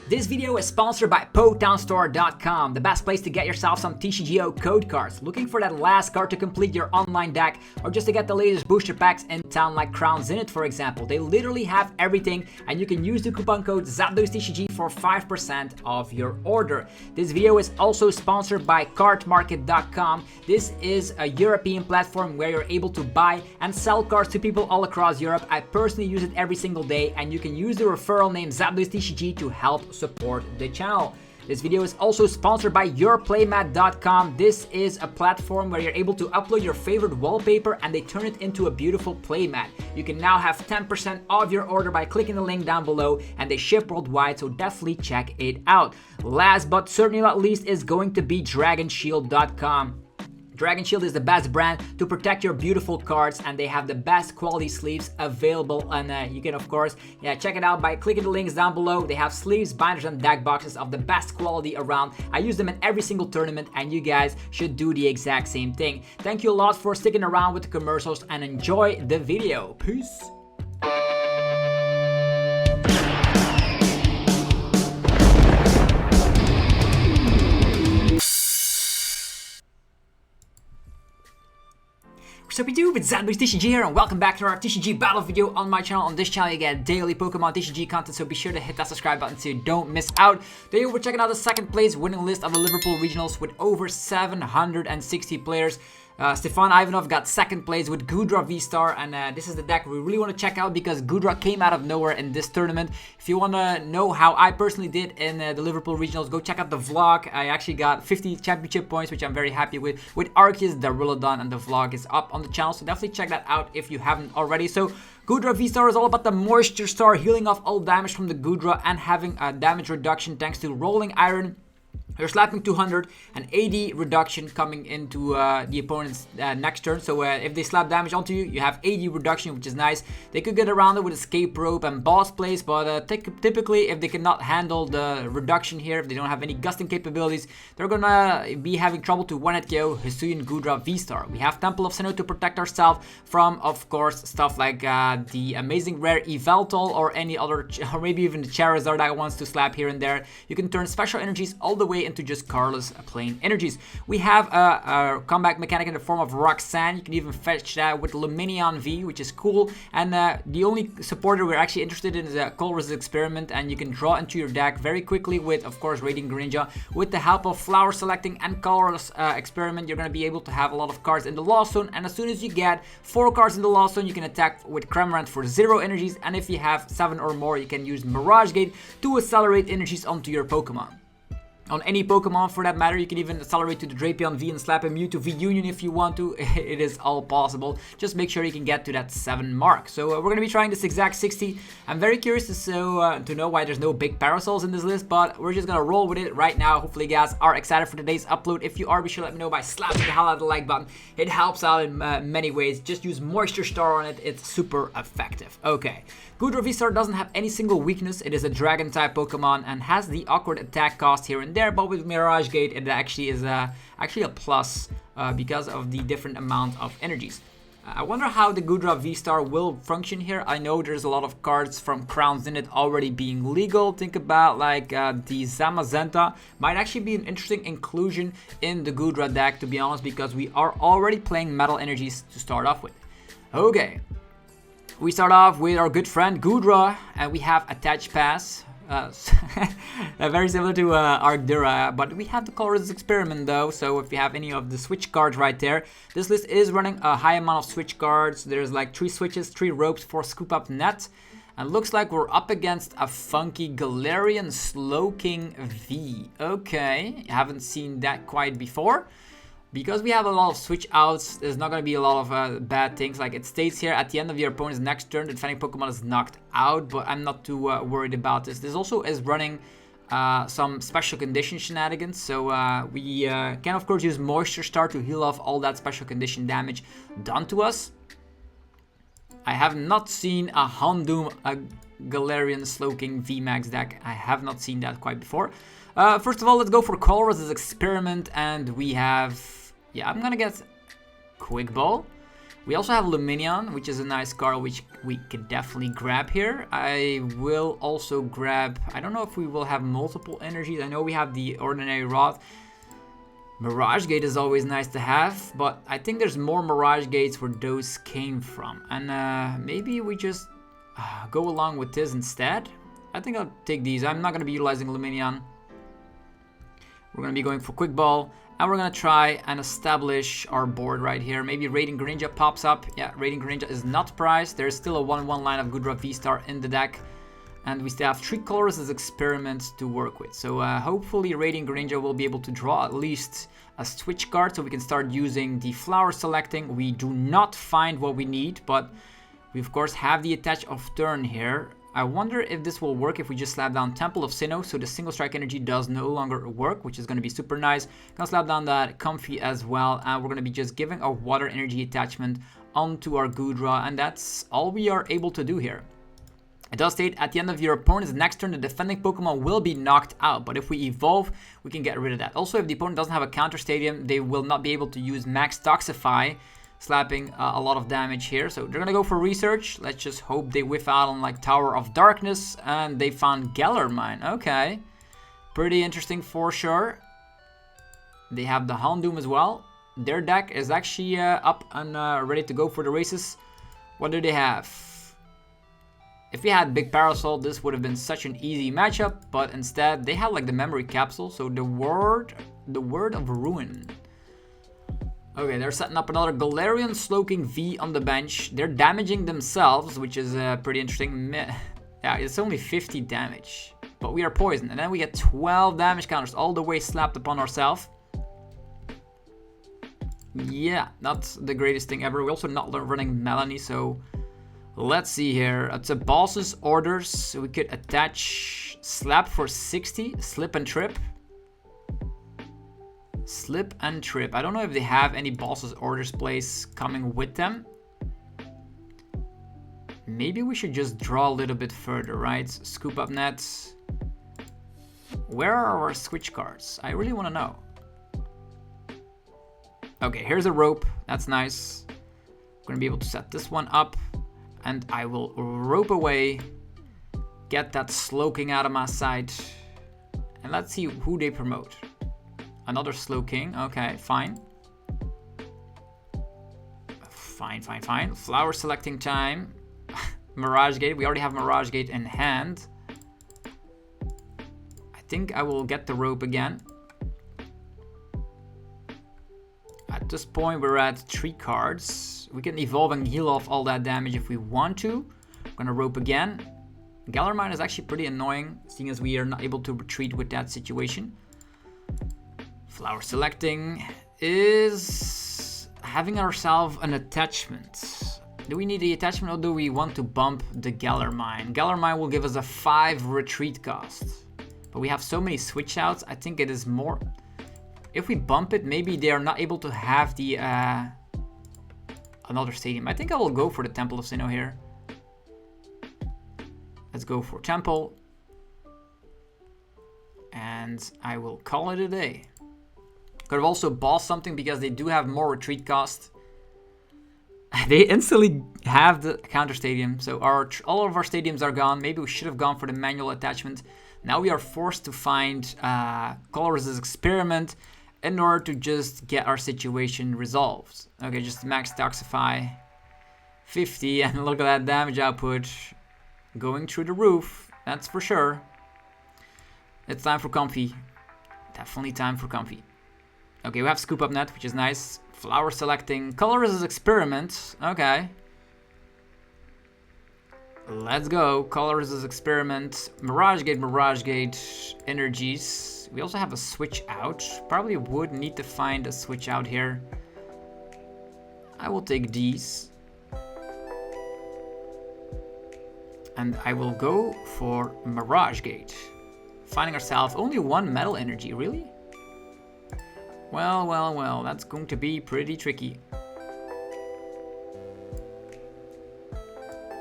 This video is sponsored by PokemonStore.com, the best place to get yourself some TCGO code cards. Looking for that last card to complete your online deck, or just to get the latest booster packs in town like Crowns in it, for example. They literally have everything, and you can use the coupon code ZapDosTCG for 5% off your order. This video is also sponsored by Cardmarket.com. This is a European platform where you're able to buy and sell cards to people all across Europe. I personally use it every single day, and you can use the referral name ZapDosTCG to help support the channel. This video is also sponsored by YourPlaymat.com. This is a platform where you're able to upload your favorite wallpaper and they turn it into a beautiful playmat. You can now have 10% off your order by clicking the link down below, and they ship worldwide, so definitely check it out. Last but certainly not least is going to be DragonShield.com. Dragon Shield is the best brand to protect your beautiful cards, and they have the best quality sleeves available, and you can of course check it out by clicking the links down below. They have sleeves, binders and deck boxes of the best quality around. I use them in every single tournament, and you guys should do the exact same thing. Thank you a lot for sticking around with the commercials, and enjoy the video. Peace. Sup YouTube, it's ZapDosTCG here, and welcome back to our TCG battle video on my channel. On this channel you get daily Pokemon TCG content, so be sure to hit that subscribe button so you don't miss out. Today we're checking out the second place winning list of the Liverpool Regionals with over 760 players. Stéphane Ivanoff got second place with Goodra VSTAR, and this is the deck we really want to check out because Goodra came out of nowhere in this tournament. If you want to know how I personally did in the Liverpool Regionals, go check out the vlog. I actually got 50 championship points, which I'm very happy with Arceus, Darylodon, and the vlog is up on the channel, so definitely check that out if you haven't already. So Goodra VSTAR is all about the Moisture Star, healing off all damage from the Goodra and having a damage reduction thanks to Rolling Iron. You're slapping 200 and 80 reduction coming into the opponent's next turn. So if they slap damage onto you, you have 80 reduction, which is nice. They could get around it with Escape Rope and Boss Plays, but typically if they cannot handle the reduction here, if they don't have any gusting capabilities, they're gonna be having trouble to one-hit KO Hisuian Goodra VSTAR. We have Temple of Sinnoh to protect ourselves from, of course, stuff like the amazing rare Yveltal or any other, or maybe even the Charizard that wants to slap here and there. You can turn special energies all the way into just carless plain energies. We have a comeback mechanic in the form of Roxanne. You can even fetch that with Lumineon V, which is cool. And the only supporter we're actually interested in is a Colress experiment, and you can draw into your deck very quickly with, of course, Radiant Greninja. With the help of flower selecting and Colress experiment, you're going to be able to have a lot of cards in the Lost Zone, and as soon as you get 4 cards in the Lost Zone, you can attack with Cramorant for 0 energies, and if you have 7 or more, you can use Mirage Gate to accelerate energies onto your Pokemon. On any Pokemon for that matter, you can even accelerate to the Drapion V and slap a Mewtwo V Union if you want to. It is all possible. Just make sure you can get to that 7 mark. So we're going to be trying this exact 60. I'm very curious to know why there's no big parasols in this list, but we're just going to roll with it right now. Hopefully you guys are excited for today's upload. If you are, be sure to let me know by slapping the hell out of the like button. It helps out in many ways. Just use Moisture Star on it. It's super effective. Okay. Goodra VSTAR doesn't have any single weakness. It is a dragon type Pokemon and has the awkward attack cost here and there, but with Mirage Gate it actually is actually a plus because of the different amount of energies. I wonder how the Goodra VSTAR will function here. I know there's a lot of cards from Crowns in it already being legal. Think about like the Zamazenta might actually be an interesting inclusion in the Goodra deck, to be honest, because we are already playing metal energies to start off with. Okay. We start off with our good friend Goodra, and we have Attach Pass. Very similar to Arcdura, but we have the Colress experiment though, so if you have any of the switch cards right there. This list is running a high amount of switch cards. There's like 3 switches, 3 ropes for Scoop Up Net, and looks like we're up against a funky Galarian Slowking V. Okay, haven't seen that quite before. Because we have a lot of switch outs, there's not going to be a lot of bad things. Like it states here, at the end of your opponent's next turn, the defending Pokemon is knocked out, but I'm not too worried about this. This also is running some special condition shenanigans, so we can of course use Moisture Star to heal off all that special condition damage done to us. I have not seen a Houndoom, a Galarian Slowking VMAX deck. I have not seen that quite before. First of all, let's go for Colress' experiment, and we have... Yeah, I'm gonna get Quick Ball. We also have Lumineon, which is a nice card which we could definitely grab here. I will also grab, I don't know if we will have multiple energies. I know we have the Ordinary Rod. Mirage Gate is always nice to have, but I think there's more Mirage Gates where those came from. And maybe we just go along with this instead. I think I'll take these. I'm not going to be utilizing Lumineon. We're going to be going for Quick Ball. And we're going to try and establish our board right here. Maybe Radiant Greninja pops up. Yeah, Radiant Greninja is not priced. There's still a 1-1 line of Goodra VSTAR in the deck. And we still have 3 Colress as experiments to work with. So hopefully Radiant Greninja will be able to draw at least a switch card so we can start using the flower selecting. We do not find what we need, but we of course have the attach of turn here. I wonder if this will work if we just slap down Temple of Sinnoh, so the single strike energy does no longer work, which is going to be super nice. Gonna slap down that Comfey as well, and we're going to be just giving a water energy attachment onto our Goodra, and that's all we are able to do here. It does state at the end of your opponent's next turn, the defending Pokemon will be knocked out, but if we evolve, we can get rid of that. Also, if the opponent doesn't have a counter stadium, they will not be able to use Max Toxify, slapping a lot of damage here. So they're gonna go for research. Let's just hope they whiff out on like Tower of Darkness, and they found Galarian. Okay, pretty interesting for sure. They have the Houndoom as well. Their deck is actually up and ready to go for the races. What do they have? If we had Big Parasol, this would have been such an easy matchup, but instead they had like the Memory Capsule, so the word of Ruin. Okay, they're setting up another Galarian Slowking V on the bench. They're damaging themselves, which is pretty interesting. Yeah, it's only 50 damage, but we are poisoned, and then we get 12 damage counters all the way slapped upon ourselves. Yeah, not the greatest thing ever. We're also not running Melanie, so let's see here. It's a boss's orders, so we could attach Slap for 60, Slip and Trip. Slip and Trip. I don't know if they have any boss's orders plays coming with them. Maybe we should just draw a little bit further, right? Scoop Up Net. Where are our switch cards? I really want to know. Okay, here's a rope. That's nice. I'm going to be able to set this one up. And I will rope away. Get that Slowking out of my sight. And let's see who they promote. Another Slowking. Okay, fine. Fine. Flower selecting time. Mirage Gate. We already have Mirage Gate in hand. I think I will get the rope again. At this point, we're at 3 cards. We can evolve and heal off all that damage if we want to. I'm gonna rope again. Galarian is actually pretty annoying, seeing as we are not able to retreat with that situation. Flower selecting is having ourselves an attachment. Do we need the attachment or do we want to bump the Galarian? Galarian will give us a 5 retreat cost. But we have so many switch outs, I think it is more... If we bump it, maybe they are not able to have the another stadium. I think I will go for the Temple of Sinnoh here. Let's go for Temple. And I will call it a day. Could have also bossed something because they do have more retreat cost. They instantly have the counter stadium, so all of our stadiums are gone. Maybe we should have gone for the manual attachment. Now we are forced to find Colress's experiment in order to just get our situation resolved. Okay, just max Toxify 50, and look at that damage output going through the roof. That's for sure. It's time for Comfey. Definitely time for Comfey. Okay, we have Scoop Up Net, which is nice. Flower selecting. Colress's experiment. Okay. Let's go. Colress's experiment. Mirage Gate, energies. We also have a switch out. Probably would need to find a switch out here. I will take these. And I will go for Mirage Gate. Finding ourselves only 1 metal energy, really? Well, that's going to be pretty tricky.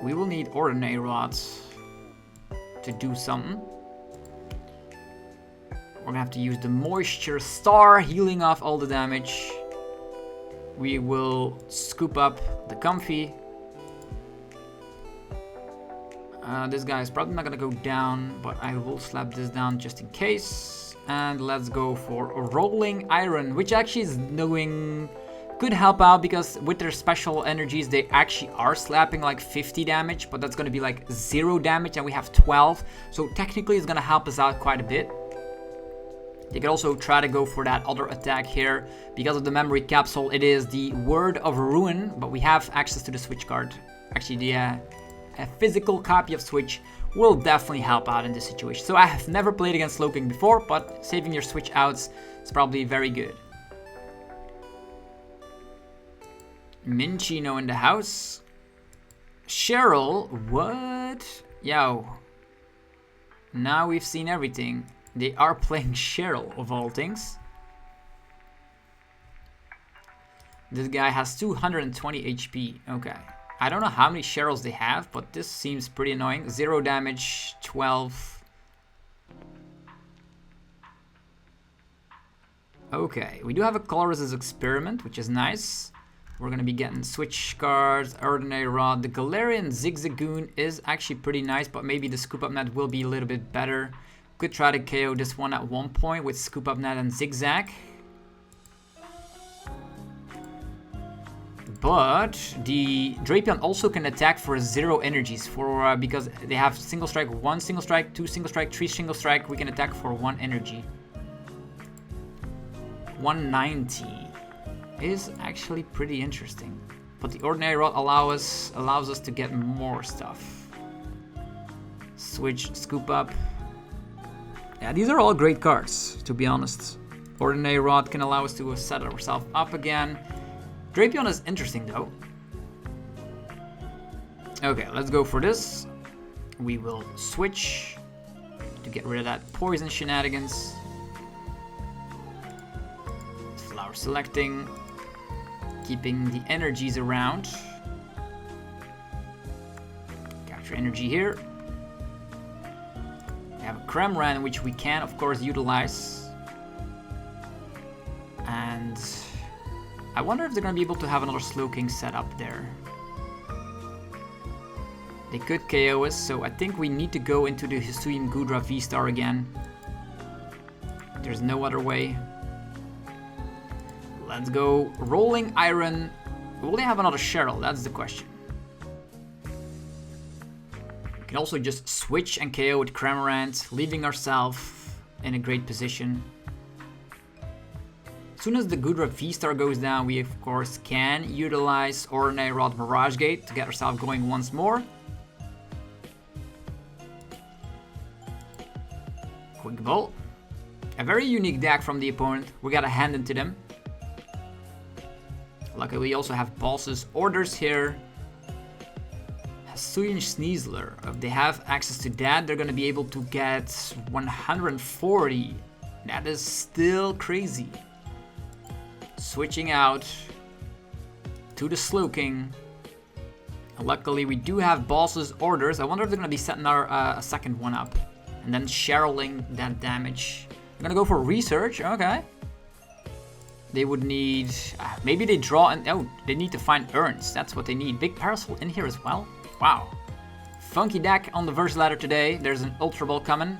We will need Ordinary Rods to do something. We're gonna have to use the Moisture Star, healing off all the damage. We will scoop up the Comfey. This guy is probably not gonna go down, but I will slap this down just in case. And let's go for a Rolling Iron, which actually is doing... could help out because with their special energies, they actually are slapping like 50 damage, but that's gonna be like 0 damage and we have 12. So technically it's gonna help us out quite a bit. They could also try to go for that other attack here. Because of the memory capsule, it is the Word of Ruin, but we have access to the Switch card. Actually, the a physical copy of Switch will definitely help out in this situation. So I have never played against Slowking before, but saving your Switch outs is probably very good. Minchino in the house. Cheryl, what? Yo. Now we've seen everything. They are playing Cheryl, of all things. This guy has 220 HP. Okay. I don't know how many Cheryls they have, but this seems pretty annoying. 0 damage, 12. Okay, we do have a Colress experiment, which is nice. We're going to be getting Switch cards, Ordinary Rod. The Galarian Zigzagoon is actually pretty nice, but maybe the Scoop Up Net will be a little bit better. Could try to KO this one at one point with Scoop Up Net and Zigzag. But the Drapion also can attack for 0 energies for because they have single strike, 1 single strike, 2 single strike, 3 single strike. We can attack for 1 energy. 190 is actually pretty interesting. But the Ordinary Rod allows us to get more stuff. Switch, Scoop Up. Yeah, these are all great cards, to be honest. Ordinary Rod can allow us to set ourselves up again. Drapion is interesting, though. Okay, let's go for this. We will switch to get rid of that poison shenanigans. Flower selecting. Keeping the energies around. Capture energy here. We have a Cramorant, which we can, of course, utilize. And I wonder if they're going to be able to have another Slowking set up there. They could KO us, so I think we need to go into the Hisuian Goodra VSTAR again. There's no other way. Let's go Rolling Iron. Will they have another Cheryl? That's the question. We can also just switch and KO with Cramorant, leaving ourselves in a great position. As soon as the Goodra VSTAR goes down, we of course can utilize Ordinary Rod Mirage Gate to get ourselves going once more. Quick Ball. A very unique deck from the opponent. We gotta hand it to them. Luckily, we also have Boss's Orders here. Hisuian Sneasler. If they have access to that, they're gonna be able to get 140. That is still crazy. Switching out to the Slowking. Luckily, we do have Boss's Orders. I wonder if they're gonna be setting our a second one up and then Cheryling that damage. I'm gonna go for Research. Okay. They would need, maybe they draw and, oh, they need to find urns. That's what they need. Big Parasol in here as well. Wow. Funky deck on the verse ladder today. There's an Ultra Ball coming.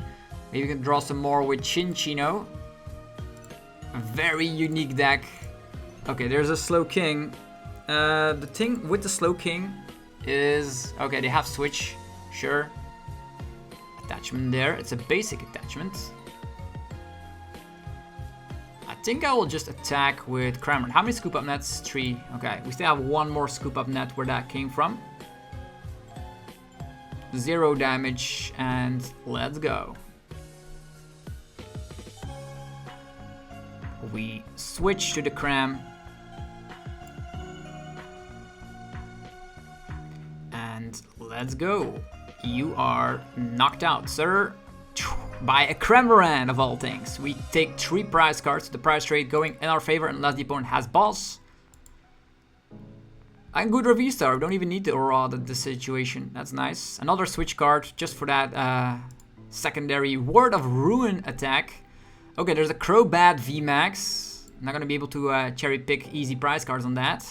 Maybe we can draw some more with Chinchino. A very unique deck. Okay, there's a Slowking. The thing with the Slowking is, okay, they have Switch, sure. Attachment there. It's a basic attachment. I think I will just attack with Cramorant. How many Scoop Up Nets? 3. Okay, we still have 1 more Scoop Up Net where that came from. 0 damage, and let's go. We switch to the Cram. And let's go. You are knocked out, sir. By a Cramorant of all things. We take 3 prize cards, the prize rate going in our favor unless the opponent has Boss. And Goodra VSTAR, we don't even need to Aurora the situation, that's nice. Another switch card just for that secondary Word of Ruin attack. Okay, there's a Crobat VMAX. I'm not gonna be able to cherry pick easy prize cards on that.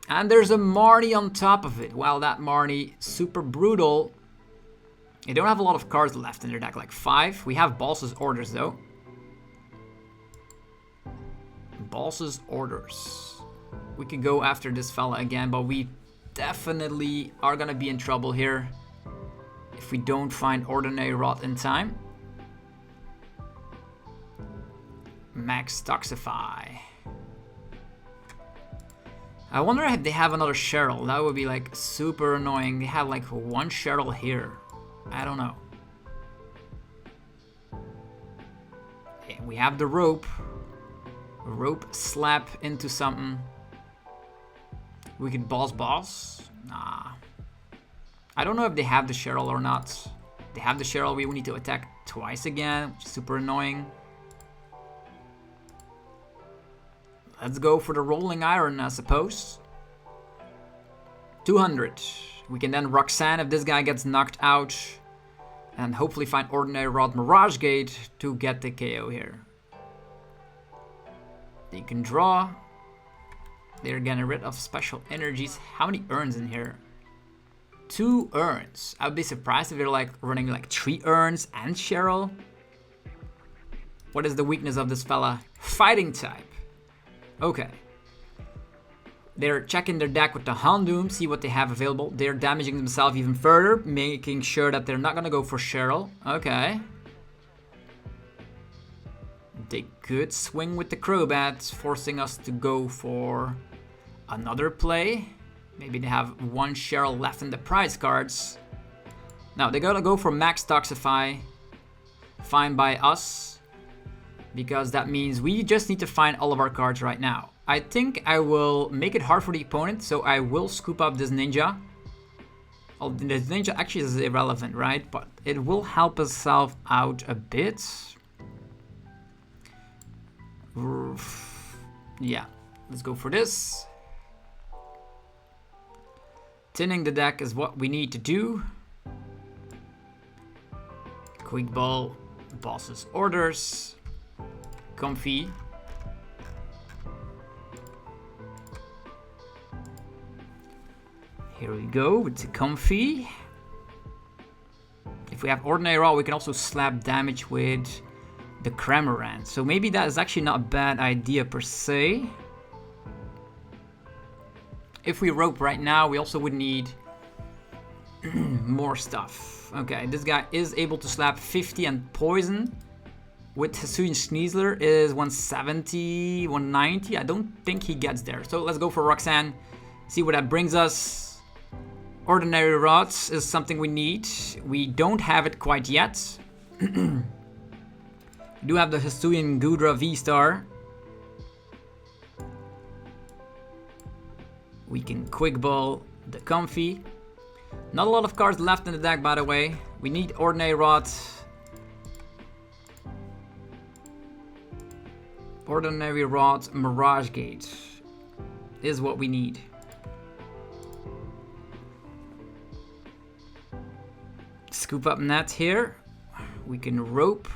And there's a Marnie on top of it. Wow, that Marnie, super brutal. They don't have a lot of cards left in their deck, like 5. We have Boss's Orders, though. Boss's Orders. We could go after this fella again, but we definitely are gonna be in trouble here if we don't find Ordinary Rod in time. Max Toxify. I wonder if they have another Cheryl. That would be like super annoying. They have like 1 Cheryl here. I don't know. Okay, we have the rope. Rope slap into something. We could boss. Nah. I don't know if they have the Cheryl or not. If they have the Cheryl, we will need to attack twice again, which is super annoying. Let's go for the Rolling Iron, I suppose. 200. We can then Roxanne if this guy gets knocked out. And hopefully find Ordinary Rod Mirage Gate to get the KO here. They can draw. They're getting rid of special energies. How many urns in here? 2 urns. I would be surprised if they're like running like 3 urns and Cheryl. What is the weakness of this fella? Fighting type. Okay. They're checking their deck with the Houndoom, see what they have available. They're damaging themselves even further, making sure that they're not gonna go for Cheryl. Okay. They could swing with the Crobats, forcing us to go for another play. Maybe they have 1 Cheryl left in the prize cards. Now, they gotta go for Max Toxify. Fine by us. Because that means we just need to find all of our cards right now. I think I will make it hard for the opponent, so I will scoop up this Ninja. Oh, this Ninja actually is irrelevant, right? But it will help itself out a bit. Yeah, let's go for this. Tinning the deck is what we need to do. Quick Ball, Boss's Orders, Comfey. Here we go with the Comfey. If we have Ordinary Raw, we can also slap damage with the Cramorant. So maybe that is actually not a bad idea per se. If we rope right now, we also would need more stuff. Okay, this guy is able to slap 50 and poison. With Hisuian Sneasler is 170, 190. I don't think he gets there. So let's go for Roxanne. See what that brings us. Ordinary Rods is something we need. We don't have it quite yet. We do have the Hisuian Goodra VSTAR. We can Quick Ball the Comfey. Not a lot of cards left in the deck, by the way. We need Ordinary Rod. Ordinary Rod Mirage Gate is what we need. Scoop Up Net here. We can rope.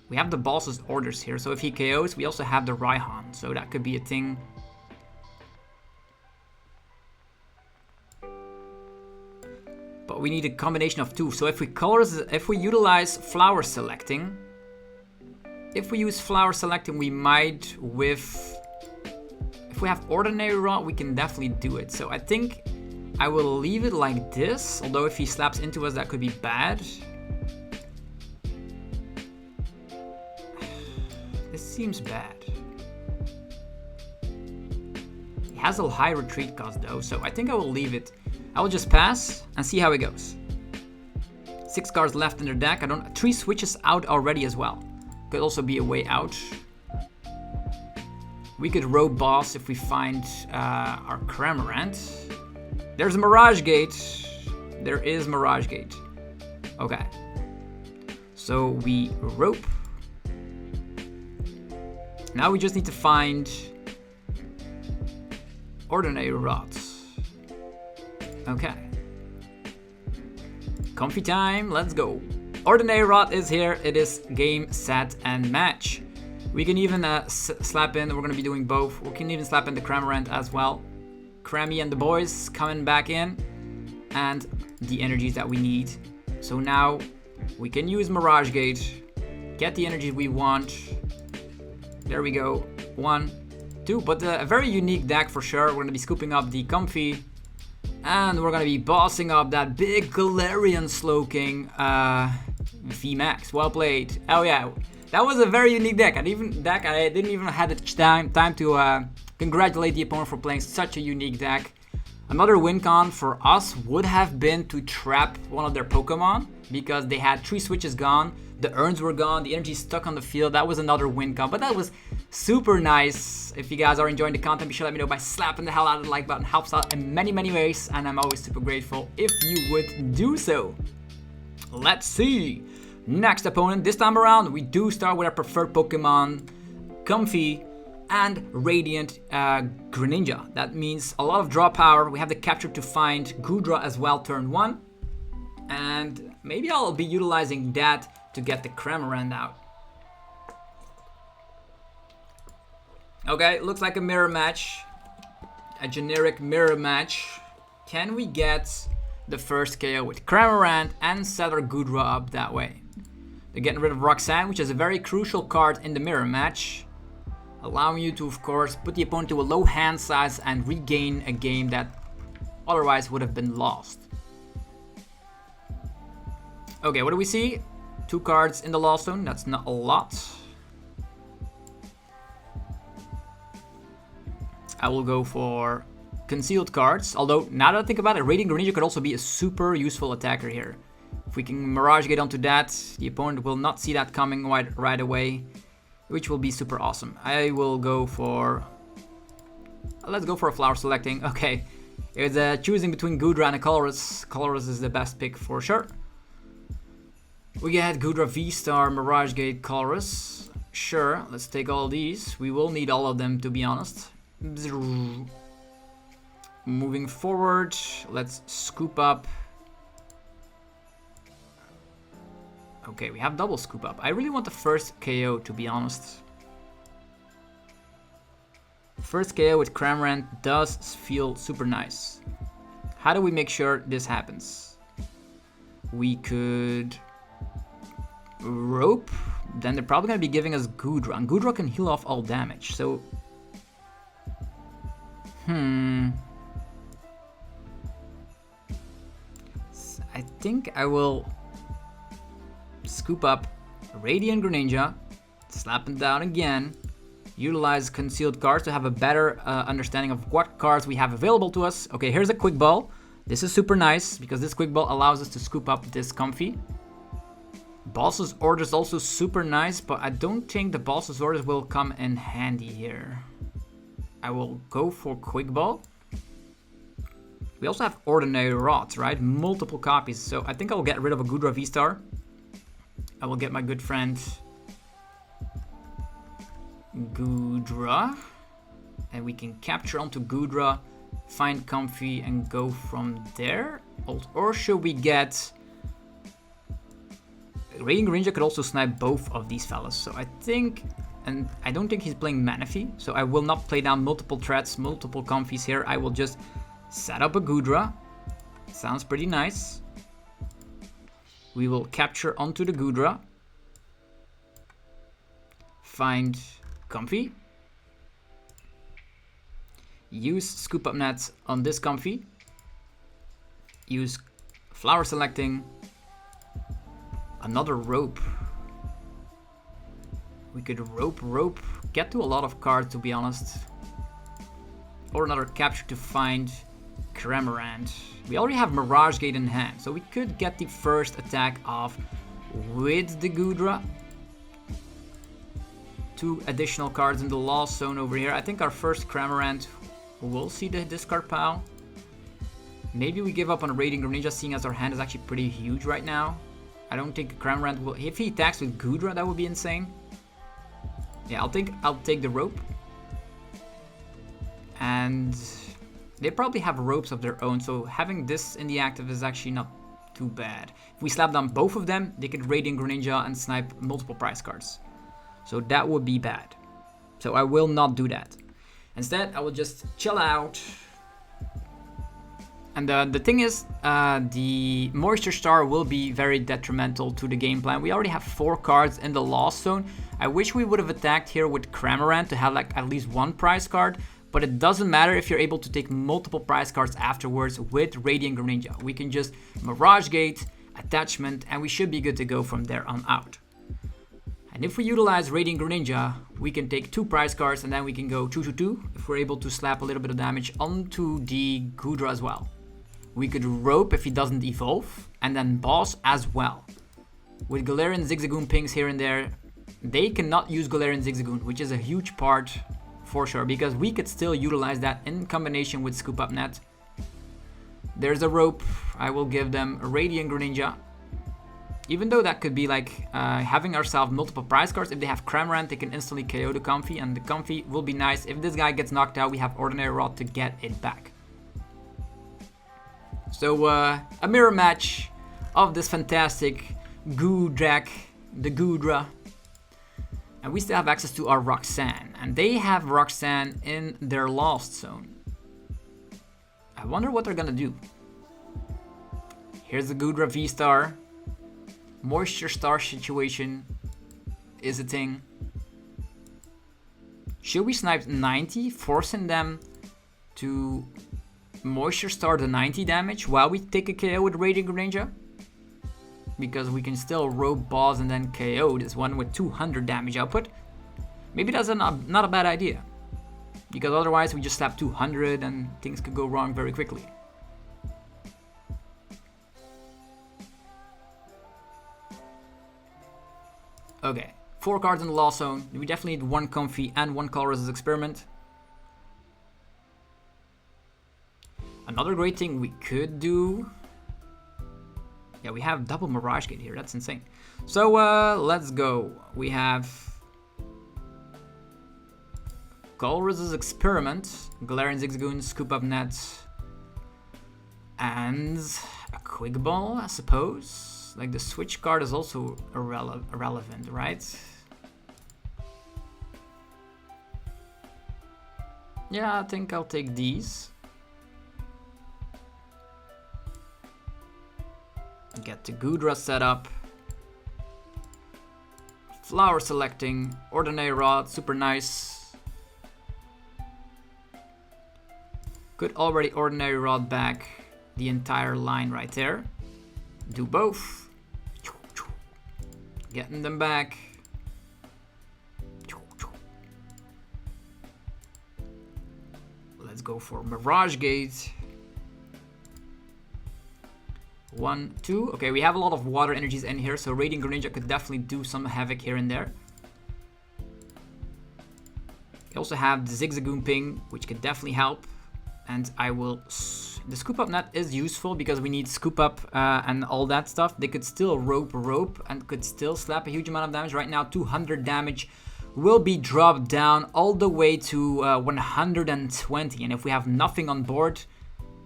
We have the Boss's Orders here, so if he KOs, we also have the Raihan, so that could be a thing. But we need a combination of 2. So if we utilize Flower Selecting, we might with... If we have Ordinary Rod, we can definitely do it. So I think I will leave it like this. Although if he slaps into us, that could be bad. This seems bad. He has a high retreat cost though, so I think I will leave it. I will just pass and see how it goes. 6 cards left in their deck. 3 switches out already as well. Could also be a way out. We could rope Boss if we find our Cramorant. There's a Mirage Gate. There is Mirage Gate. Okay. So we rope. Now we just need to find Ordinary Rods. Okay. Comfey time, let's go. Ordinary Rod is here. It is game, set, and match. We can even slap in, we're going to be doing both. We can even slap in the Cramorant as well. Crammy and the boys coming back in, and the energies that we need. So now we can use Mirage Gate, get the energies we want. There we go. 1, 2, but a very unique deck for sure. We're gonna be scooping up the Comfey, and we're gonna be bossing up that big Galarian Slowking VMAX. Well played. Oh yeah, that was a very unique deck. I didn't even have the time to congratulate the opponent for playing such a unique deck. Another win con for us would have been to trap one of their Pokemon, because they had 3 switches gone, the urns were gone, the energy stuck on the field. That was another win con, but that was super nice. If you guys are enjoying the content, be sure to let me know by slapping the hell out of the like button. Helps out in many ways, and I'm always super grateful if you would do so. Let's see. Next opponent. This time around, we do start with our preferred Pokemon, Comfey and Radiant Greninja. That means a lot of draw power. We have the capture to find Goodra as well turn 1. And maybe I'll be utilizing that to get the Cramorant out. Okay, looks like a mirror match. A generic mirror match. Can we get the first KO with Cramorant and set our Goodra up that way? They're getting rid of Roxanne, which is a very crucial card in the mirror match, allowing you to, of course, put the opponent to a low hand size and regain a game that otherwise would have been lost. Okay, what do we see? 2 cards in the Lost Zone. That's not a lot. I will go for concealed cards. Although, now that I think about it, Radiant Greninja could also be a super useful attacker here. If we can Mirage Gate onto that, the opponent will not see that coming right away, which will be super awesome. I will go for... let's go for a Flower Selecting. Okay, it's choosing between Goodra and a Colress. Colress is the best pick for sure. We get Goodra VSTAR, Mirage Gate, Colress. Sure, let's take all these. We will need all of them, to be honest. Moving forward, let's scoop up. Okay, we have double scoop up. I really want the first KO, to be honest. First KO with Cramorant does feel super nice. How do we make sure this happens? We could rope. Then they're probably going to be giving us Goodra. And Goodra can heal off all damage. So... I think I will scoop up Radiant Greninja, slap it down again, utilize concealed cards to have a better understanding of what cards we have available to us. Okay, here's a Quick Ball. This is super nice because this Quick Ball allows us to scoop up this Comfey. Boss's Order is also super nice, but I don't think the Boss's Orders will come in handy here. I will go for Quick Ball. We also have Ordinary Rods, right? Multiple copies, so I think I will get rid of a Goodra VSTAR. I will get my good friend Goodra, and we can capture onto Goodra, find Comfey, and go from there. Or should we get... Radiant Greninja could also snipe both of these fellas, so I think... And I don't think he's playing Manaphy, so I will not play down multiple threats, multiple Comfeys here. I will just set up a Goodra. Sounds pretty nice. We will capture onto the Goodra. Find Comfey. Use Scoop Up Net on this Comfey. Use Flower Selecting. Another Rope. We could rope, get to a lot of cards, to be honest. Or another capture to find Cramorant. We already have Mirage Gate in hand, so we could get the first attack off with the Goodra. 2 additional cards in the Lost Zone over here. I think our first Cramorant will see the discard pile. Maybe we give up on a Radiant Greninja, seeing as our hand is actually pretty huge right now. I don't think Cramorant will... If he attacks with Goodra, that would be insane. Yeah, I'll take the rope. And they probably have ropes of their own, so having this in the active is actually not too bad. If we slap down both of them, they could Radiant Greninja and snipe multiple prize cards. So that would be bad. So I will not do that. Instead, I will just chill out, And the thing is, the Moisture Star will be very detrimental to the game plan. We already have 4 cards in the Lost Zone. I wish we would have attacked here with Cramorant to have like at least 1 prize card, but it doesn't matter if you're able to take multiple prize cards afterwards with Radiant Greninja. We can just Mirage Gate, Attachment, and we should be good to go from there on out. And if we utilize Radiant Greninja, we can take 2 prize cards and then we can go 2/2 if we're able to slap a little bit of damage onto the Goodra as well. We could Rope if he doesn't evolve, and then Boss as well. With Galarian Zigzagoon pings here and there, they cannot use Galarian Zigzagoon, which is a huge part for sure, because we could still utilize that in combination with Scoop Up Net. There's a Rope, I will give them a Radiant Greninja. Even though that could be like having ourselves multiple prize cards, if they have Cramorant, they can instantly KO the Comfey, and the Comfey will be nice. If this guy gets knocked out, we have Ordinary Rod to get it back. So a mirror match of this fantastic Goodra, the Goodra. And we still have access to our Roxanne, and they have Roxanne in their Lost Zone. I wonder what they're gonna do. Here's the Goodra VSTAR. Moisture Star situation is a thing. Should we snipe 90, forcing them to Moisture Star the 90 damage while we take a KO with Radiant Greninja? Because we can still Rope Balls and then KO this one with 200 damage output. Maybe that's not a bad idea. Because otherwise we just slap 200 and things could go wrong very quickly. Okay, 4 cards in the Lost Zone. We definitely need 1 Comfey and 1 Colress Experiment. Another great thing we could do... Yeah, we have double Mirage Gate here. That's insane. So, let's go. We have... Colress Experiment, Galarian Zigzagoon, Scoop Up Net, and a Quick Ball, I suppose. Like the Switch card is also irrelevant, right? Yeah, I think I'll take these. Get the Goodra set up. Flower selecting, Ordinary Rod, super nice. Could already Ordinary Rod back the entire line right there. Do both. Getting them back. Let's go for Mirage Gate. 1, 2. Okay, we have a lot of water energies in here, so Radiant Greninja could definitely do some havoc here and there. We also have the Zigzagoon ping, which could definitely help. And I will... The Scoop Up Net is useful because we need Scoop Up and all that stuff. They could still Rope and could still slap a huge amount of damage. Right now, 200 damage will be dropped down all the way to 120. And if we have nothing on board,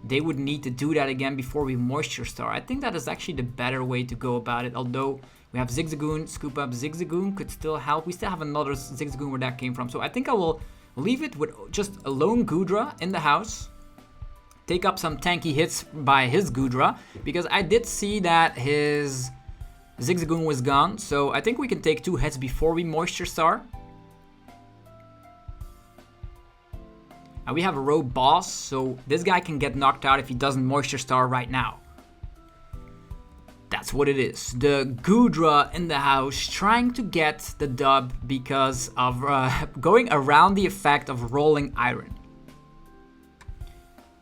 they would need to do that again before we Moisture Star. I think that is actually the better way to go about it. Although we have Zigzagoon, Scoop Up Zigzagoon could still help. We still have another Zigzagoon where that came from. So I think I will leave it with just a lone Goodra in the house. Take up some tanky hits by his Goodra, because I did see that his Zigzagoon was gone. So I think we can take 2 hits before we Moisture Star. And we have a Rope Boss, so this guy can get knocked out if he doesn't Moisture Star right now. That's what it is. The Goodra in the house trying to get the dub because of going around the effect of Rolling Iron.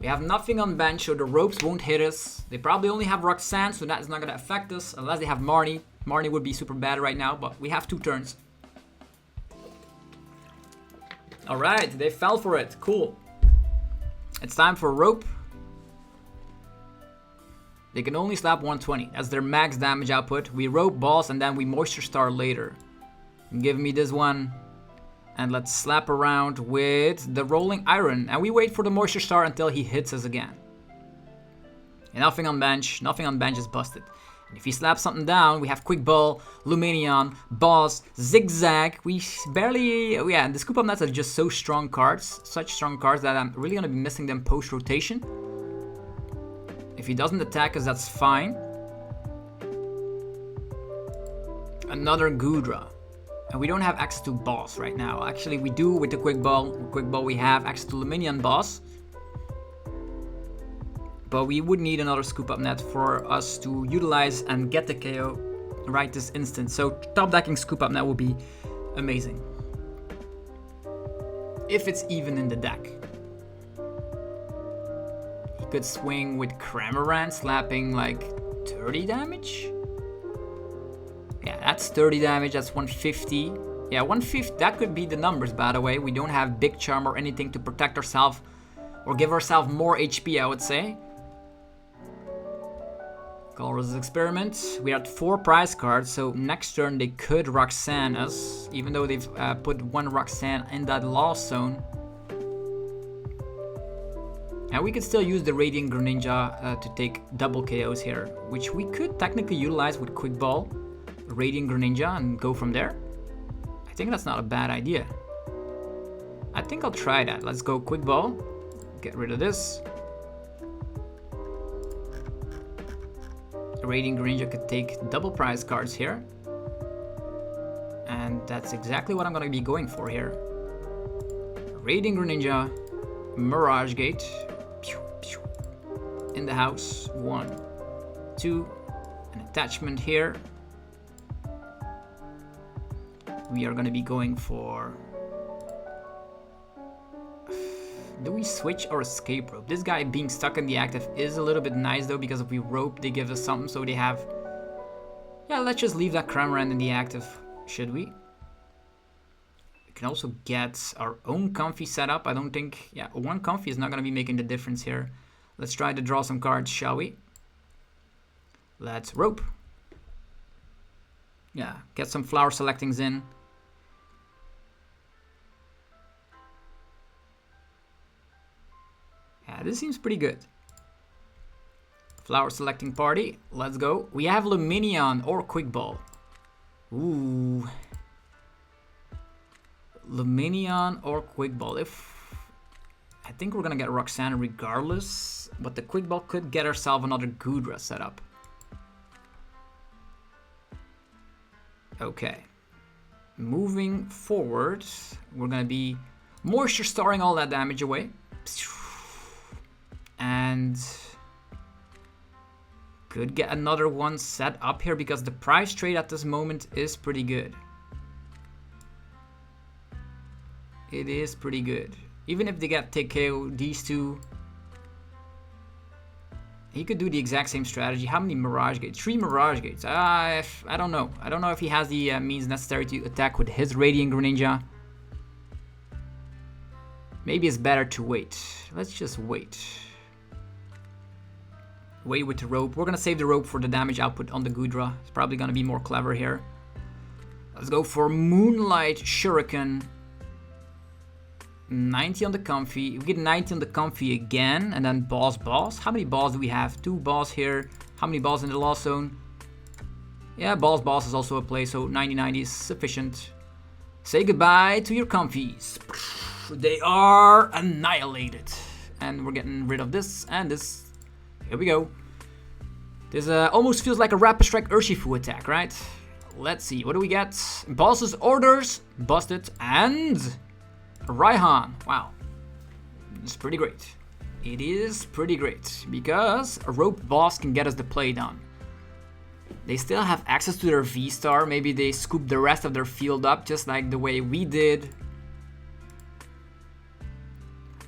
We have nothing on bench, so the ropes won't hit us. They probably only have Roxanne, so that is not going to affect us unless they have Marnie. Marnie would be super bad right now, but we have 2 turns. Alright, they fell for it. Cool. It's time for Rope. They can only slap 120. That's their max damage output. We Rope Balls and then we Moisture Star later. Give me this one. And let's slap around with the Rolling Iron. And we wait for the Moisture Star until he hits us again. And nothing on bench. Nothing on bench is busted. And if he slaps something down, we have Quick Ball, Lumineon, Boss, Zigzag. We barely... Yeah, the Scoop Up Nets are just so strong cards. Such strong cards that I'm really going to be missing them post-rotation. If he doesn't attack us, that's fine. Another Goodra. And we don't have access to boss right now. Actually, we do with the Quick Ball. With Quick Ball, we have access to Lumineon boss. But we would need another Scoop Up Net for us to utilize and get the KO right this instant. So top decking Scoop Up Net will be amazing. If it's even in the deck. He could swing with Cramorant, slapping like 30 damage. Yeah, that's 30 damage, that's 150. Yeah, 150, that could be the numbers, by the way. We don't have Big Charm or anything to protect ourselves or give ourselves more HP, I would say. Colress experiment. We had 4 prize cards, so next turn they could Roxanne us, even though they've put 1 Roxanne in that lost zone. And we could still use the Radiant Greninja to take double KOs here, which we could technically utilize with Quick Ball, Radiant Greninja, and go from there. I think that's not a bad idea. I think I'll try that. Let's go Quick Ball. Get rid of this. Radiant Greninja could take double prize cards here. And that's exactly what I'm going to be going for here. Radiant Greninja, Mirage Gate. In the house. 1, 2. An attachment here. We are going to be going for... Do we switch or escape rope? This guy being stuck in the active is a little bit nice though, because if we rope, they give us something, so they have... Yeah, let's just leave that Cramorant in the active, should we? We can also get our own Comfey set up. I don't think... Yeah, 1 Comfey is not going to be making the difference here. Let's try to draw some cards, shall we? Let's rope. Yeah, get some flower selectings in. Yeah, this seems pretty good. Flower selecting party. Let's go. We have Lumineon or Quick Ball. Ooh. Lumineon or Quick Ball. I think we're gonna get Roxanne regardless, but the Quick Ball could get ourselves another Goodra set up. Okay. Moving forward, we're gonna be Moisture Starring all that damage away. And could get another one set up here because the price trade at this moment is pretty good. It is pretty good. Even if they get TKO, these two, he could do the exact same strategy. How many Mirage Gates? 3 Mirage Gates. I don't know. I don't know if he has the means necessary to attack with his Radiant Greninja. Maybe it's better to wait. Let's just wait. Wait with the rope. We're gonna save the rope for the damage output on the Goodra. It's probably gonna be more clever here. Let's go for Moonlight Shuriken. 90 on the Comfey. We get 90 on the Comfey again, and then boss. How many balls do we have? 2 balls here. How many balls in the lost zone? Yeah, boss is also a play, so 90 is sufficient. Say goodbye to your Comfeys. They are annihilated. And we're getting rid of this and this. Here we go. This almost feels like a Rapid Strike Urshifu attack, right? Let's see. What do we get? Boss's orders. Busted. And Raihan. Wow. It's pretty great. It is pretty great. Because a rope boss can get us the play done. They still have access to their V-Star. Maybe they scoop the rest of their field up just like the way we did.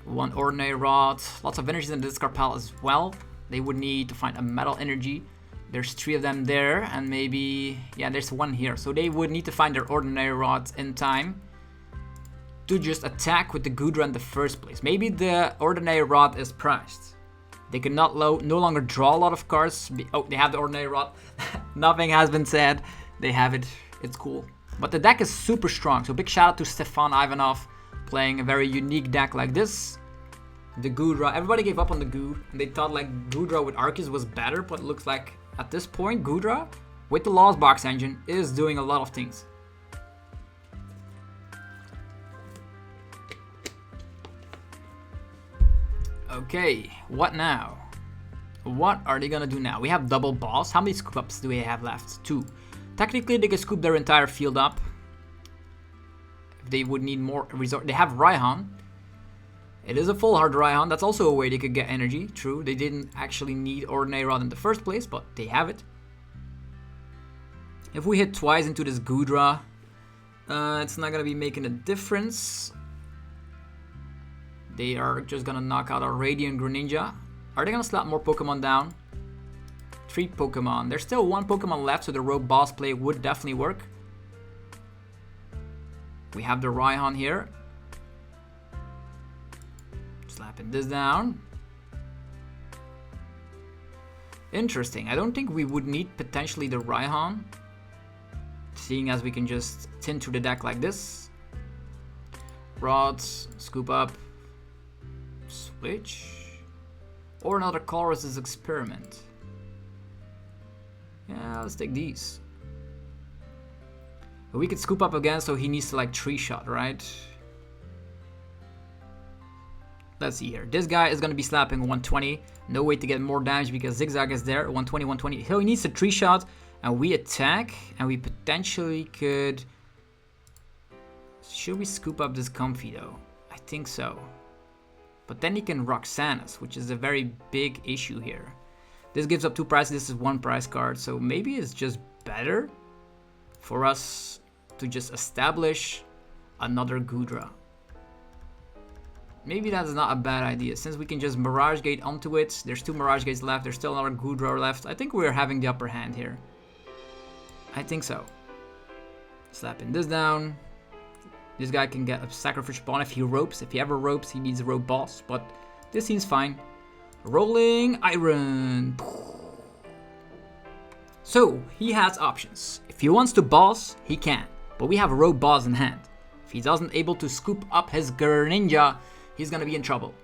1 Ordinary Rod. Lots of energies in the discard pile as well. They would need to find a Metal Energy. There's 3 of them there, and maybe... Yeah, there's 1 here. So they would need to find their Ordinary Rods in time to just attack with the Goodra in the first place. Maybe the Ordinary Rod is priced. They can no longer draw a lot of cards. Oh, they have the Ordinary Rod. Nothing has been said. They have it. It's cool. But the deck is super strong. So big shout out to Stéphane Ivanoff playing a very unique deck like this. The Goodra, everybody gave up on the Goo, and they thought like Goodra with Arceus was better, but it looks like at this point Goodra with the Lost Box engine is doing a lot of things. Okay, what now? What are they gonna do now? We have double balls. How many scoop ups do we have left? 2. Technically, they could scoop their entire field up. If they would need more resort. They have Raihan. It is a full hard Raihan. That's also a way they could get energy. True, they didn't actually need Ordinary Rod in the first place, but they have it. If we hit twice into this Goodra, it's not gonna be making a difference. They are just gonna knock out our Radiant Greninja. Are they gonna slap more Pokemon down? 3 Pokemon. There's still 1 Pokemon left, so the Rogue Boss play would definitely work. We have the Raihan here. Slapping this down. Interesting. I don't think we would need potentially the Raihan, seeing as we can just tint through the deck like this. Rods, scoop up, switch, or another Colress's experiment. Yeah, let's take these. But we could scoop up again, so he needs to like 3-shot, right? Let's see here. This guy is going to be slapping 120. No way to get more damage because Zigzag is there. 120, 120. He needs a 3-shot. And we attack. And we potentially could... Should we scoop up this Comfey though? I think so. But then he can Roxanne us, which is a very big issue here. This gives up 2 prices. This is 1 price card. So maybe it's just better for us to just establish another Goodra. Maybe that is not a bad idea, since we can just Mirage Gate onto it. There's 2 Mirage Gates left. There's still another Goodra left. I think we're having the upper hand here. I think so. Slapping this down. This guy can get a sacrificial pawn if he ropes. If he ever ropes, he needs a rope boss. But this seems fine. Rolling Iron. So, he has options. If he wants to boss, he can. But we have a rope boss in hand. If he doesn't able to scoop up his Greninja, he's gonna be in trouble.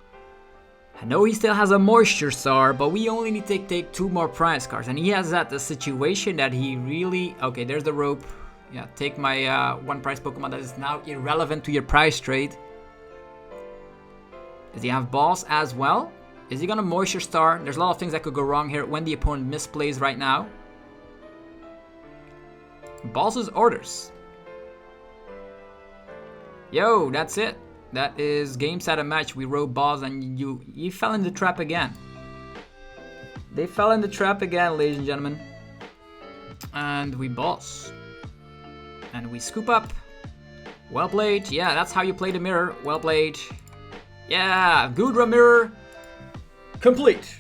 I know he still has a Moisture Star, but we only need to take 2 more prize cards. And he has that the situation that he really... Okay, there's the rope. Yeah, take my 1 prize Pokemon that is now irrelevant to your prize trade. Does he have Boss as well? Is he gonna Moisture Star? There's a lot of things that could go wrong here when the opponent misplays right now. Boss's orders. Yo, that's it. That is game, set, and match. We wrote balls and you fell in the trap again. They fell in the trap again, ladies and gentlemen. And we boss. And we scoop up. Well played. Yeah, that's how you play the mirror. Well played. Yeah, Goodra mirror complete.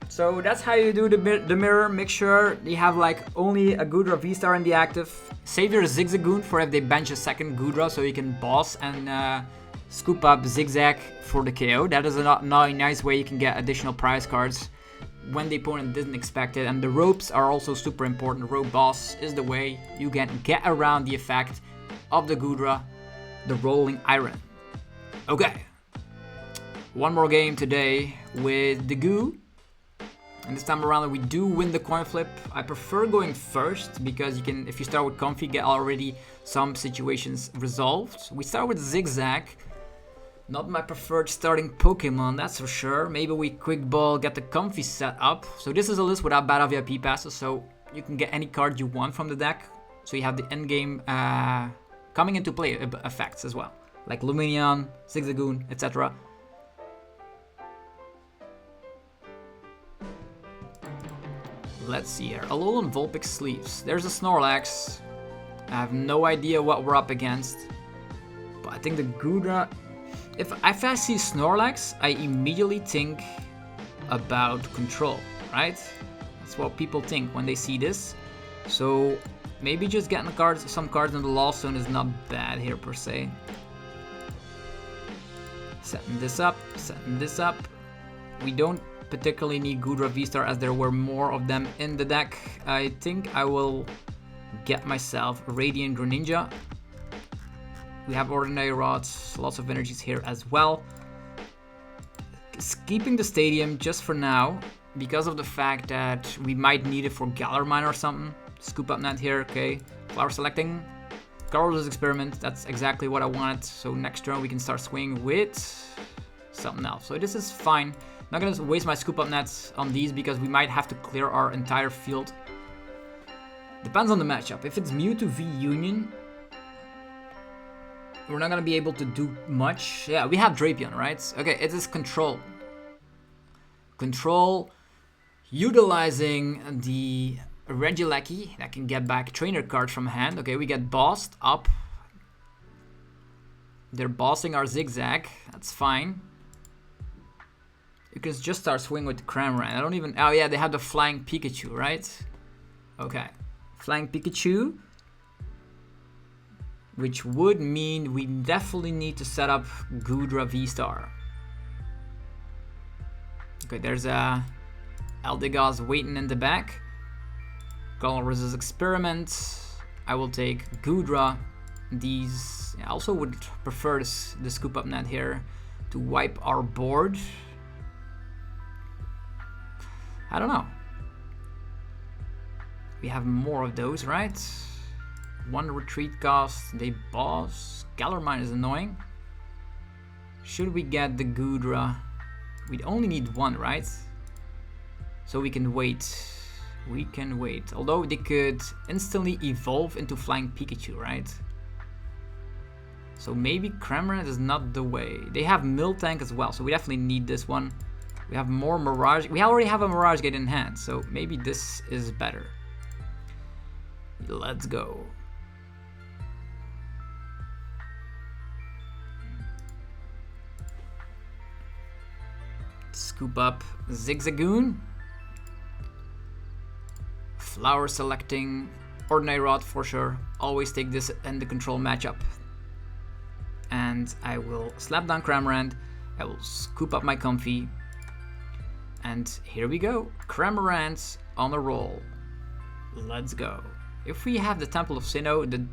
So that's how you do the mirror. Make sure you have like only a Goodra VSTAR in the active. Save your Zigzagoon for if they bench a second Goodra, so you can boss and scoop up Zigzag for the KO. That is a nice way you can get additional prize cards when the opponent didn't expect it. And the ropes are also super important. Rope boss is the way you can get around the effect of the Goodra, the rolling iron. Okay, one more game today with the Goo. And this time around we do win the coin flip. I prefer going first because you can, if you start with Comfey, get already some situations resolved. We start with Zigzag. Not my preferred starting Pokemon, that's for sure. Maybe we quick ball, get the Comfey set up. So this is a list without Battle VIP passes, so you can get any card you want from the deck. So you have the end game coming into play effects as well, like Lumineon, Zigzagoon, etc. Let's see here. Alolan Vulpix Sleeves. There's a Snorlax. I have no idea what we're up against. But I think the Goodra... If I see Snorlax, I immediately think about control, right? That's what people think when they see this. So maybe just getting some cards in the Lost Zone is not bad here per se. Setting this up, setting this up. We don't particularly need Goodra VSTAR as there were more of them in the deck. I think I will get myself Radiant Greninja. We have Ordinary Rods, lots of energies here as well. Keeping the Stadium just for now because of the fact that we might need it for Galarian or something. Scoop Up Net here, okay. Flower selecting. Colress Experiment, that's exactly what I wanted. So next turn we can start swinging with something else. So this is fine. Not gonna waste my Scoop Up Nets on these because we might have to clear our entire field. Depends on the matchup. If it's Mewtwo v Union, we're not gonna be able to do much. Yeah, we have Drapion, right? Okay, it is control. Control, utilizing the Regieleki that can get back trainer card from hand. Okay, we get bossed up. They're bossing our Zigzag. That's fine. You can just start swinging with the Cramorant. I don't even... Oh yeah, they have the Flying Pikachu, right? Okay. Flying Pikachu. Which would mean we definitely need to set up Goodra VSTAR. Okay, there's a Eldegoss waiting in the back. Colress Experiment. I will take Goodra. These... I also would prefer the Scoop Up Net here to wipe our board. I don't know. We have more of those, right? One retreat cost, they boss. Galarian is annoying. Should we get the Goodra? We'd only need one, right? So we can wait. We can wait. Although they could instantly evolve into Flying Pikachu, right? So maybe Cramorant is not the way. They have Miltank as well, so we definitely need this one. We have more Mirage. We already have a Mirage Gate in hand, so maybe this is better. Let's go. Scoop up Zigzagoon. Flower selecting. Ordinary Rod for sure. Always take this in the control matchup. And I will slap down Cramorant. I will scoop up my Comfey. And here we go. Cramorant on a roll. Let's go. If we have the Temple of Sinnoh, the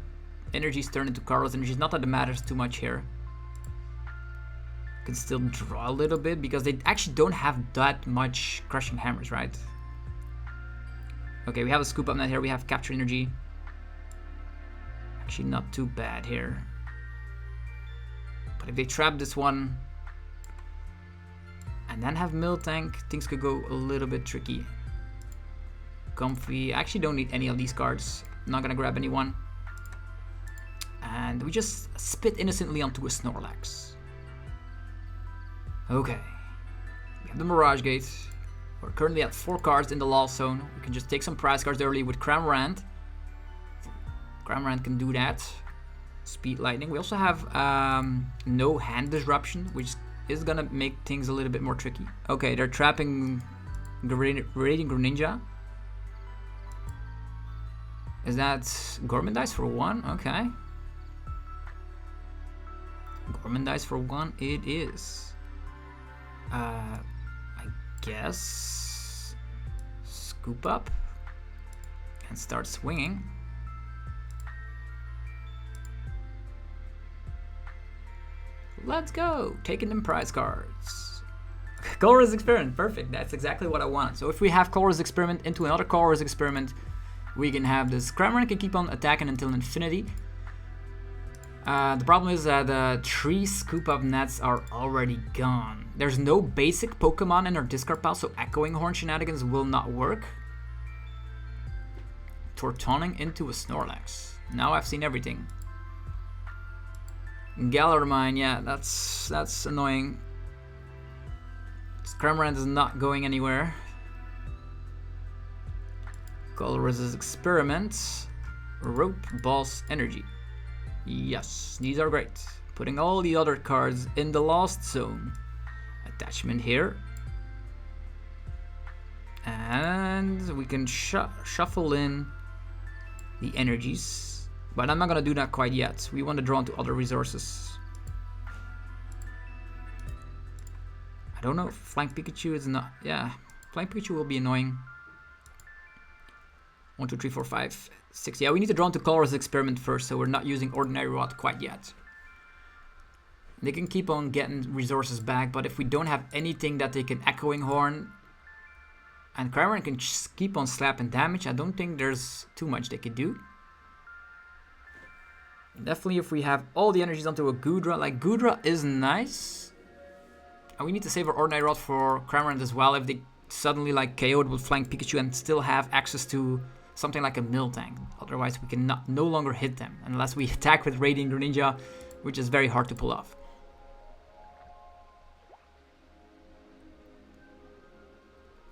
energies turn into Colress energies. Not that it matters too much here. Can still draw a little bit because they actually don't have that much Crushing Hammers, right? Okay, we have a Scoop Up Net here. We have Capture Energy. Actually, not too bad here. But if they trap this one and then have Miltank, things could go a little bit tricky. Comfey. I actually don't need any of these cards. I'm not gonna grab anyone. And we just spit innocently onto a Snorlax. Okay. We have the Mirage Gate. We're currently at 4 cards in the lost zone. We can just take some prize cards early with Cramorant. Cramorant can do that. Speed Lightning. We also have no hand disruption, which is gonna make things a little bit more tricky. Okay, they're trapping Radiant Greninja. Is that Gorman Dice for 1? Okay. Gorman Dice for 1 it is. I guess scoop up and start swinging. Let's go! Taking them prize cards. Colress Experiment, perfect. That's exactly what I want. So if we have Colress Experiment into another Colress Experiment, we can have this Cramorant can keep on attacking until infinity. The problem is that 3 Scoop Up Nets are already gone. There's no basic Pokemon in our discard pile, so Echoing Horn shenanigans will not work. Tortoning into a Snorlax. Now I've seen everything. Galarian, yeah, that's annoying. Cramorant is not going anywhere. Colress Experiment. Rope Boss Energy. Yes, these are great. Putting all the other cards in the lost zone. Attachment here. And we can shuffle in the energies. But I'm not going to do that quite yet. We want to draw into other resources. I don't know if Flying Pikachu is not... Yeah, Flying Pikachu will be annoying. 1, 2, 3, 4, 5, 6. Yeah, we need to draw into Colress Experiment first, so we're not using Ordinary Rod quite yet. They can keep on getting resources back, but if we don't have anything that they can Echoing Horn, and Cramorant can just keep on slapping damage, I don't think there's too much they could do. Definitely if we have all the energies onto a Goodra, like Goodra is nice. And we need to save our Ordinary Rod for Cramorant as well. If they suddenly like KO'd with Flying Pikachu and still have access to something like a Miltank. Otherwise we can no longer hit them unless we attack with Radiant Greninja, which is very hard to pull off.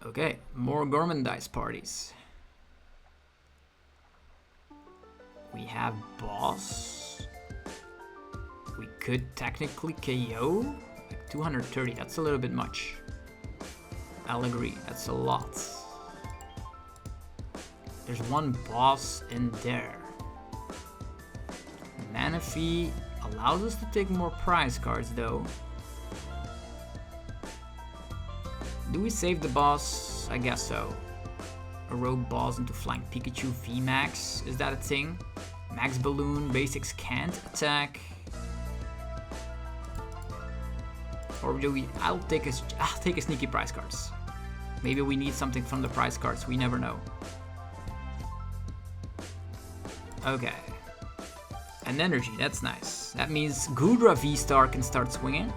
Okay, more Gormandize parties. We have Boss. We could technically KO. Like 230, that's a little bit much. I'll agree, that's a lot. There's one Boss in there. Manaphy allows us to take more prize cards though. Do we save the Boss? I guess so. A Rogue Boss into Flying Pikachu VMAX. Is that a thing? Max Balloon, basics can't attack. Or do we? I'll take a sneaky prize cards. Maybe we need something from the prize cards. We never know. Okay. An energy, that's nice. That means Goodra VSTAR can start swinging.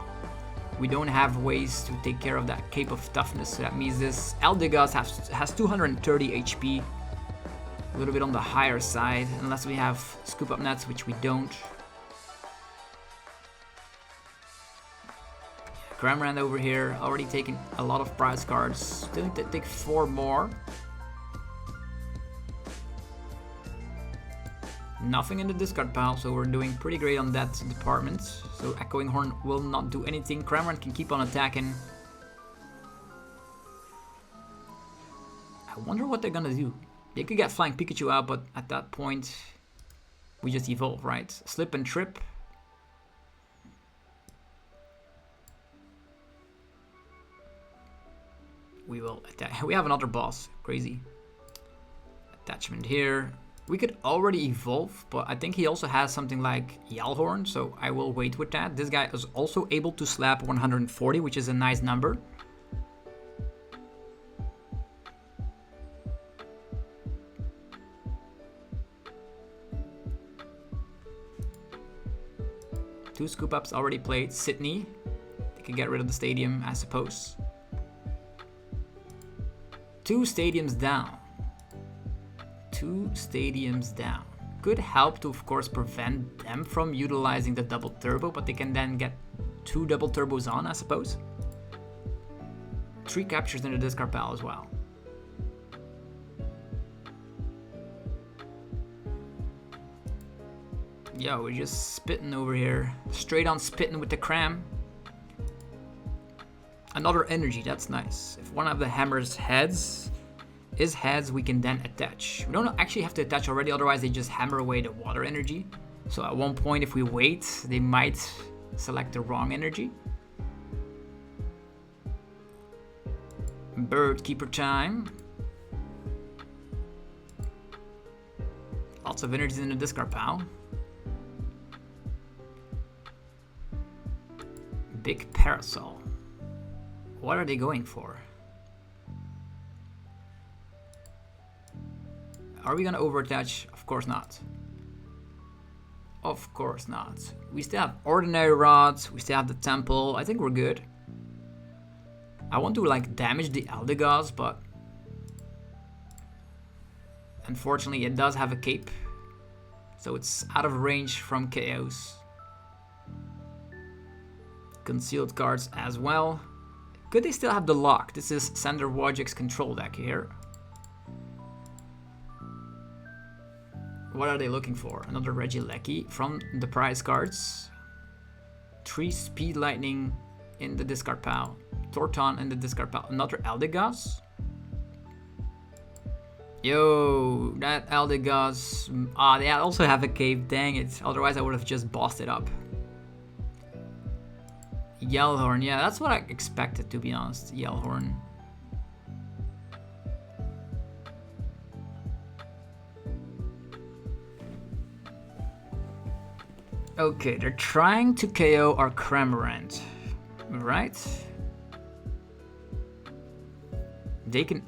We don't have ways to take care of that Cape of Toughness, so that means this Eldegoss has 230 HP. A little bit on the higher side, unless we have Scoop Up Nets, which we don't. Cramorant over here, already taking a lot of prize cards. Still need to take 4 more. Nothing in the discard pile, so we're doing pretty great on that department. So Echoing Horn will not do anything. Cramorant can keep on attacking. I wonder what they're gonna do. They could get Flying Pikachu out, but at that point, we just evolve, right? Slip and Trip. We will attack. We have another boss. Crazy. Attachment here. We could already evolve, but I think he also has something like Yellhorn, so I will wait with that. This guy is also able to slap 140, which is a nice number. Two Scoop Ups already played. Sydney. They can get rid of the stadium, I suppose. 2 stadiums down. 2 stadiums down. Could help to, of course, prevent them from utilizing the double turbo, but they can then get 2 double turbos on, I suppose. 3 captures in the discard pile as well. Yo, we're just spitting over here. Straight on spitting with the Cram. Another energy, that's nice. If one of the hammers heads, we can then attach. We don't actually have to attach already, otherwise they just hammer away the water energy. So at one point, if we wait, they might select the wrong energy. Bird Keeper time. Lots of energies in the discard pile. Big Parasol. What are they going for? Are we gonna overattach? Of course not. Of course not. We still have Ordinary Rods, we still have the Temple. I think we're good. I want to like damage the Eldegoss, but unfortunately it does have a cape. So it's out of range from KOs. Concealed cards as well. Could they still have the lock? This is Sander Wojcik's control deck here. What are they looking for? Another Regieleki from the prize cards. 3 Speed Lightning in the discard pile. Torton in the discard pile. Another Eldegoss. Yo, that Eldegoss. Ah, they also have a cave. Dang it. Otherwise I would have just bossed it up. Yellhorn, yeah, that's what I expected, to be honest. Yellhorn. Okay, they're trying to KO our Cramorant, right? They can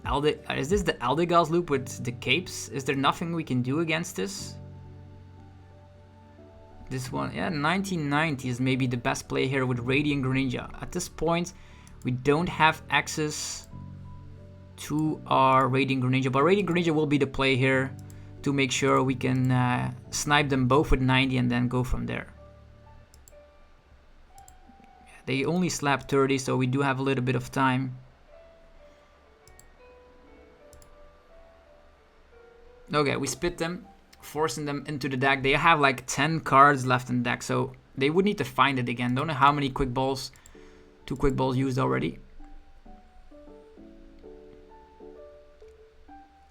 is this the Eldegoss loop with the capes? Is there nothing we can do against this? This one, yeah, 1990 is maybe the best play here with Radiant Greninja. At this point, we don't have access to our Radiant Greninja, but Radiant Greninja will be the play here to make sure we can snipe them both with 90 and then go from there. They only slap 30, so we do have a little bit of time. Okay, we spit them, forcing them into the deck. They have like 10 cards left in the deck, so they would need to find it again. Don't know how many quick balls, 2 quick balls used already.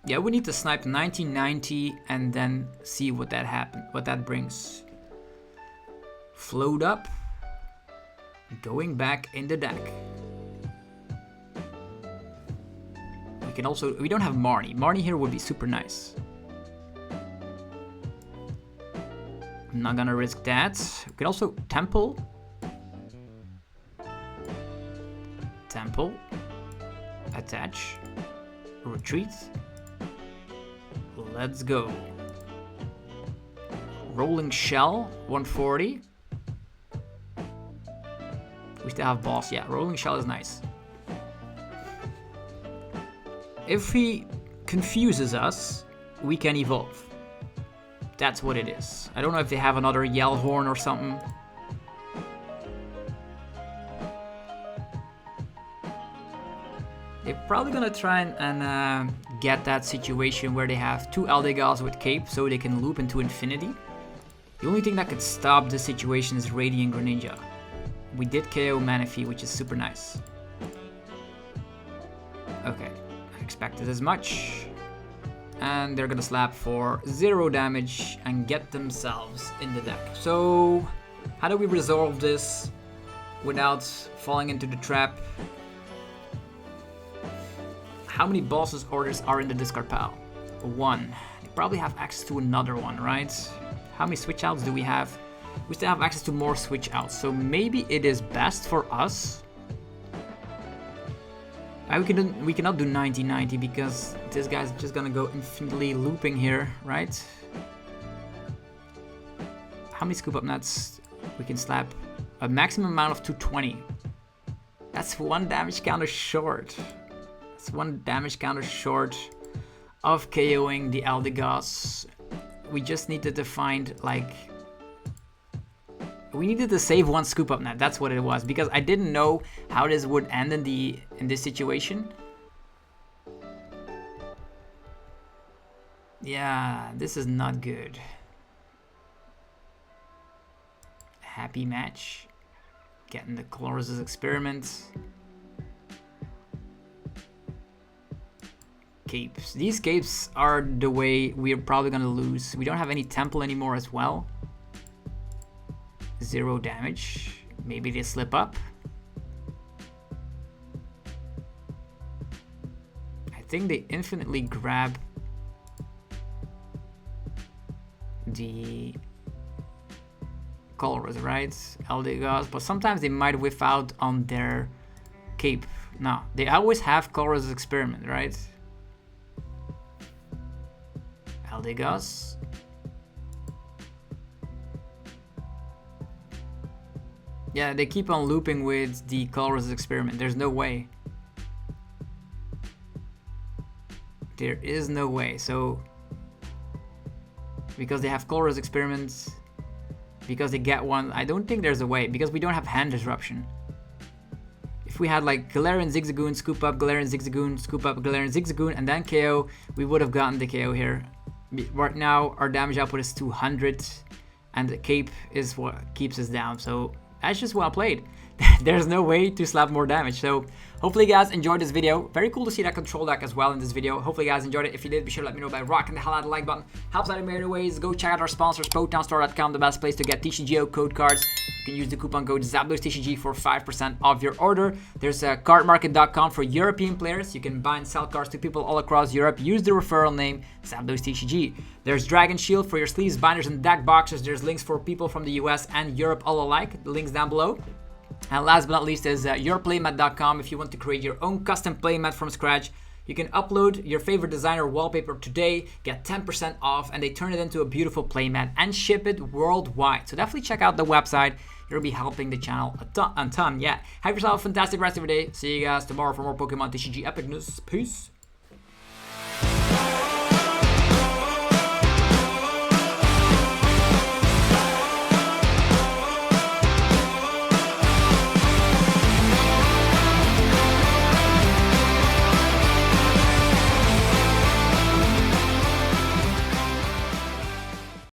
Yeah, we need to snipe 1990 and then see what that brings. Float up, going back in the deck. We can also, we don't have Marnie. Marnie here would be super nice. I'm not gonna risk that. We can also Temple. Temple. Attach. Retreat. Let's go. Rolling Shell, 140. We still have Boss. Yeah, Rolling Shell is nice. If he confuses us, we can evolve. That's what it is. I don't know if they have another Yell Horn or something. They're probably gonna try and get that situation where they have 2 Eldegoss with Cape so they can loop into infinity. The only thing that could stop this situation is Radiant Greninja. We did KO Manaphy, which is super nice. Okay, I expected as much. And they're gonna slap for 0 damage and get themselves in the deck. So, how do we resolve this without falling into the trap? How many bosses orders are in the discard pile? 1. They probably have access to another one, right? How many switch outs do we have? We still have access to more switch outs, so maybe it is best for us. We cannot do 90-90 because this guy's just gonna go infinitely looping here, right? How many Scoop Up Nets we can slap? A maximum amount of 220. That's 1 damage counter short. That's 1 damage counter short of KOing the Eldegoss. We just needed to find like... We needed to save 1 Scoop Up Net, that's what it was, because I didn't know how this would end in this situation. Yeah, this is not good. Happy match. Getting the Colress experiment. Capes. These capes are the way we're probably gonna lose. We don't have any Temple anymore as well. 0 damage. Maybe they slip up. I think they infinitely grab the Colress, right? Eldegoss, but sometimes they might whiff out on their cape. No, they always have Colress experiment, right? Eldegoss. Yeah, they keep on looping with the Colress experiment. There's no way. There is no way. So, because they have Colress experiments, because they get one, I don't think there's a way, because we don't have hand disruption. If we had like Galarian Zigzagoon, Scoop Up, Galarian Zigzagoon, Scoop Up, Galarian Zigzagoon, and then KO, we would have gotten the KO here. Right now, our damage output is 200, and the cape is what keeps us down. So, that's just well played. There's no way to slap more damage. So hopefully you guys enjoyed this video. Very cool to see that control deck as well in this video. Hopefully you guys enjoyed it. If you did, be sure to let me know by rocking the hell out of the like button. Helps out in many ways. Go check out our sponsors, PokemonStore.com, the best place to get TCGO code cards. You can use the coupon code ZapdosTCG for 5% off your order. There's cardmarket.com for European players. You can buy and sell cards to people all across Europe. Use the referral name ZapdosTCG. There's Dragon Shield for your sleeves, binders, and deck boxes. There's links for people from the US and Europe all alike. The links down below. And last but not least is yourplaymat.com. If you want to create your own custom playmat from scratch, You can upload your favorite designer wallpaper today, get 10% off, and they turn it into a beautiful playmat and ship it worldwide. So definitely check out the website. You'll be helping the channel a ton. Yeah, have yourself a fantastic rest of your day. See you guys tomorrow for more Pokemon TCG epicness. Peace.